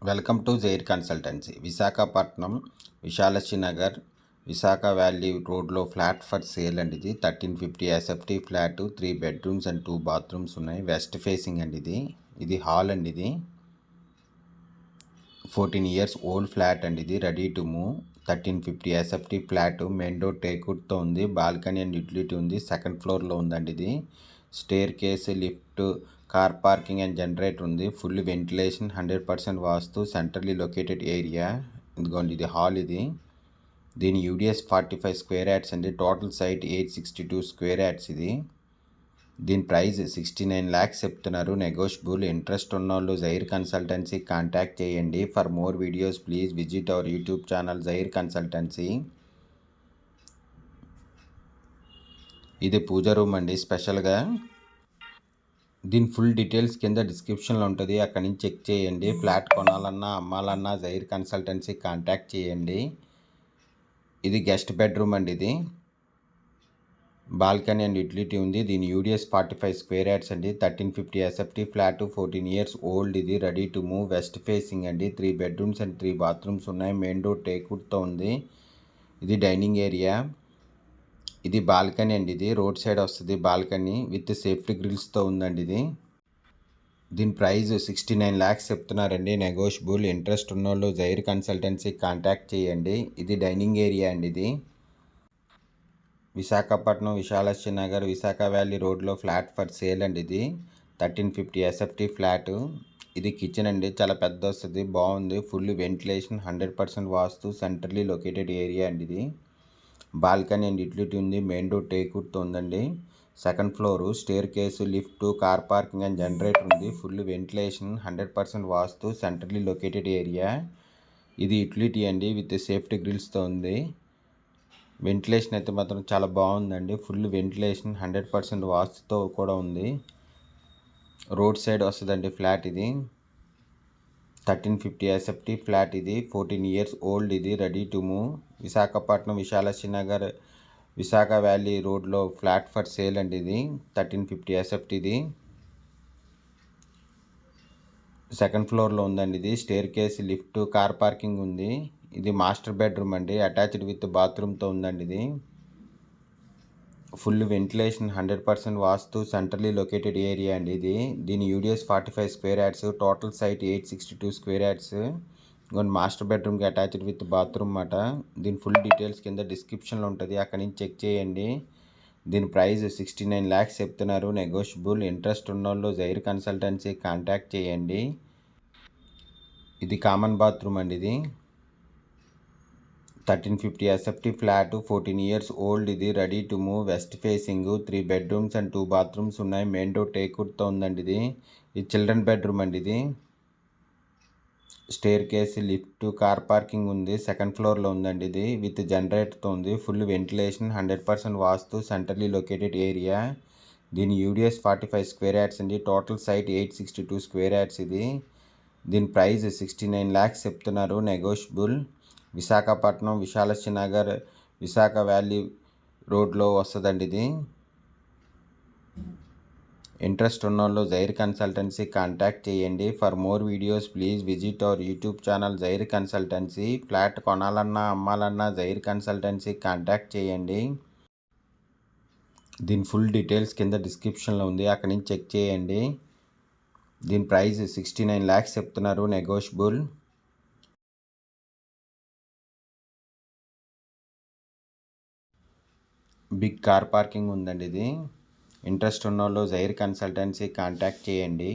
Welcome to జైర్ consultancy. Visakhapatnam Visalakshi Nagar Visakha valley రోడ్లో flat for sale అండి. ఇది 1350 SFT flat, 3 bedrooms and 2 bathrooms ఉన్నాయి. వెస్ట్ ఫేసింగ్ అండి. ఇది హాల్ అండి. ఇది 14 years ఓల్డ్ ఫ్లాట్ అండి. ఇది ready to move. 1350 SFT flat, main door టేక్వుడ్తో ఉంది. బాల్కనీ అండ్ యూటిలిటీ ఉంది. సెకండ్ ఫ్లోర్లో ఉందండి. ఇది staircase, lift, car parking and generator ఉంది. Full ventilation, 100% vastu, centrally located area. ఇదిగోండి, ఇది హాల్. దీని యూడిఎస్ 45 స్క్వేర్ యార్డ్స్ అండి. Total site 862 square yards. దీని ప్రైస్ 69 lakhs చెప్తున్నారు. నెగోషియబుల్. ఇంట్రెస్ట్ ఉన్నోళ్ళు జైర్ కన్సల్టెన్సీ కాంటాక్ట్ చేయండి. For more videos please visit our YouTube channel జైర్ కన్సల్టెన్సీ. ఇది పూజ రూమ్ అండి. స్పెషల్గా దీని ఫుల్ డీటెయిల్స్ కింద డిస్క్రిప్షన్లో ఉంటుంది. అక్కడి నుంచి చెక్ చేయండి. ఫ్లాట్ కొనాలన్నా అమ్మాలన్నా జైర్ కన్సల్టెన్సీ కాంటాక్ట్ చేయండి. ఇది గెస్ట్ బెడ్రూమ్ అండి. ఇది బాల్కనీ అండ్ యూటిలిటీ ఉంది. దీని యూడిఎస్ 45 స్క్వేర్ యార్డ్స్ అండి. 1350 ఎస్ఎఫ్టీ ఫ్లాట్, 14 years ఓల్డ్. ఇది ready to move. West facing అండి. 3 bedrooms అండ్ 3 bathrooms ఉన్నాయి. మెయిన్ డోర్ టేక్వుడ్తో ఉంది. ఇది డైనింగ్ ఏరియా. ఇది బాల్కనీ అండి. ఇది రోడ్ సైడ్ వస్తుంది. బాల్కనీ విత్ సేఫ్టీ గ్రిల్స్తో ఉందండి. దీని ప్రైస్ 69 lakhs చెప్తున్నారండి. నెగోషియబుల్. ఇంట్రెస్ట్ ఉన్నోళ్ళు జైర్ కన్సల్టెన్సీ కాంటాక్ట్ చేయండి. ఇది డైనింగ్ ఏరియా అండి. ఇది విశాఖపట్నం విశాలక్షి నగర్ విశాఖ వ్యాలీ రోడ్లో ఫ్లాట్ ఫర్ సేల్ అండి. ఇది 1350 ఎస్ఎఫ్టీ ఫ్లాట్. ఇది కిచెన్ అండి. చాలా పెద్ద వస్తుంది. బాగుంది. Full ventilation, 100% vastu, centrally located area అండి. ఇది బాల్కనీ అండ్ యూటిలిటీ ఉంది. మెయిన్ డోర్ టేక్వుడ్తో ఉందండి. Second floor, staircase, lift, car parking and generator ఉంది. Full ventilation, 100% vastu, centrally located area. ఇది యూటిలిటీ అండి విత్ సేఫ్టీ గ్రిల్స్తో ఉంది. వెంటిలేషన్ అయితే మాత్రం చాలా బాగుందండి. ఫుల్ వెంటిలేషన్, 100% వాస్తుతో కూడా ఉంది. రోడ్ సైడ్ వస్తుందండి ఫ్లాట్. ఇది 1350 ఎస్ఎఫ్టీ ఫ్లాట్. ఇది 14 years ఓల్డ్. ఇది ready to move. Visakhapatnam Visalakshi Nagar Visakha valley రోడ్లో ఫ్లాట్ ఫర్ సేల్ అండి. ఇది 1350 ఎస్ఎఫ్టీ. ఇది సెకండ్ ఫ్లోర్లో ఉందండి. ఇది staircase, lift, car parking ఉంది. ఇది మాస్టర్ బెడ్రూమ్ అండి. అటాచ్డ్ విత్ బాత్రూమ్తో ఉందండి. ఇది full ventilation, 100% vastu, centrally located area అండి. దీని UDS 45 square yards. Total site 862 square yards. ఇంకొన్ని మాస్టర్ బెడ్రూమ్కి అటాచ్డ్ విత్ బాత్రూమ్ అన్నమాట. దీని ఫుల్ డీటెయిల్స్ కింద డిస్క్రిప్షన్లో ఉంటుంది. అక్కడి నుంచి చెక్ చేయండి. దీని ప్రైస్ 69 lakhs చెప్తున్నారు. నెగోషియబుల్. ఇంట్రెస్ట్ ఉన్నోళ్ళు జైర్ కన్సల్టెన్సీ కాంటాక్ట్ చేయండి. ఇది కామన్ బాత్రూమ్ అండి. ఇది 1350 ఎస్ఎఫ్టీ ఫ్లాట్, 14 years ఓల్డ్. ఇది ready to move. West facing, 3 bedrooms and 2 bathrooms ఉన్నాయి. మెయిన్ డోర్ టేక్వుడ్తో ఉందండి. ఇది చిల్డ్రన్ బెడ్రూమ్ అండి. ఇది staircase, lift, car parking ఉంది. సెకండ్ ఫ్లోర్లో ఉందండి. ఇది విత్ జనరేటర్తో ఉంది. Full ventilation, 100% vastu, centrally located area. దీని యూడిఎస్ 45 స్క్వేర్ యార్డ్స్ అండి. Total site 862 square yards. దీని ప్రైస్ 69 lakhs చెప్తున్నారు. నెగోషియబుల్. విశాఖపట్నం విశాలక్షి నగర్ విశాఖ వ్యాలీ రోడ్లో వస్తుందండి. ఇది ఇంట్రెస్ట్ ఉన్నోళ్ళు జైర్ కన్సల్టెన్సీ కాంటాక్ట్ చేయండి. For more videos please visit our YouTube channel జైర్ కన్సల్టెన్సీ. ఫ్లాట్ కొనాలన్నా అమ్మాలన్నా జైర్ కన్సల్టెన్సీ కాంటాక్ట్ చేయండి. దీని ఫుల్ డీటెయిల్స్ కింద డిస్క్రిప్షన్లో ఉంది. అక్కడి నుంచి చెక్ చేయండి. దీని ప్రైస్ 69 lakhs చెప్తున్నారు. నెగోషియబుల్. బిగ్ కార్ పార్కింగ్ ఉందండి. ఇది ఇంట్రెస్ట్ ఉన్నోళ్ళు జైర్ కన్సల్టెన్సీ కాంటాక్ట్ చేయండి.